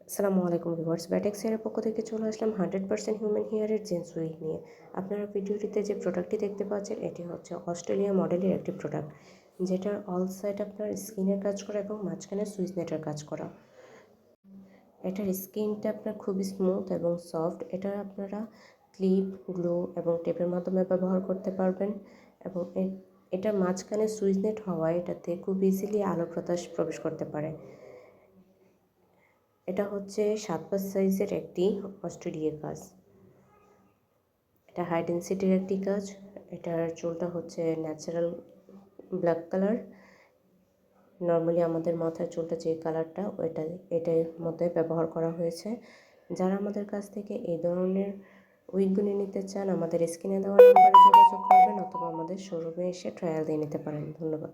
আসসালামু আলাইকুম ভিউয়ার্স, ব্যাটেক্স হেয়ারের পক্ষ থেকে চলে আসলাম 100% হিউম্যান হেয়ারের জেন্টস উইগ নিয়ে। আপনারা ভিডিওটিতে যে প্রোডাক্টটি দেখতে পাচ্ছেন এটি হচ্ছে অস্ট্রেলিয়া মডেলের একটি প্রোডাক্ট, যেটার অল সাইড আপনার স্কিনের কাজ করা এবং মাঝখানে সুইচ নেটের কাজ করা। এটার স্কিনটা আপনার খুবই স্মুথ এবং সফট। এটা আপনারা ক্লিপ, গ্লু এবং টেপের মাধ্যমে ব্যবহার করতে পারবেন এবং এটার মাঝখানে সুইচ নেট হওয়ায় এটাতে খুব ইজিলি আলো বাতাস প্রবেশ করতে পারে। এটা হচ্ছে 7 সাইজের একটি অস্ট্রেলিয়া কাজ। এটা হাই ডেন্সিটির একটি কাজ। এটার চুলটা হচ্ছে ন্যাচারাল ব্ল্যাক কালার। নর্মালি আমাদের মাথার চুলটা যে কালারটা এটার মধ্যে ব্যবহার করা হয়েছে। যারা আমাদের কাছ থেকে এই ধরনের উইগগুলি নিতে চান, আমাদের স্ক্রিনে দেওয়া নাম্বারে যোগাযোগ করবেন অথবা আমাদের শোরুমে এসে ট্রায়াল দিয়ে নিতে পারেন। ধন্যবাদ।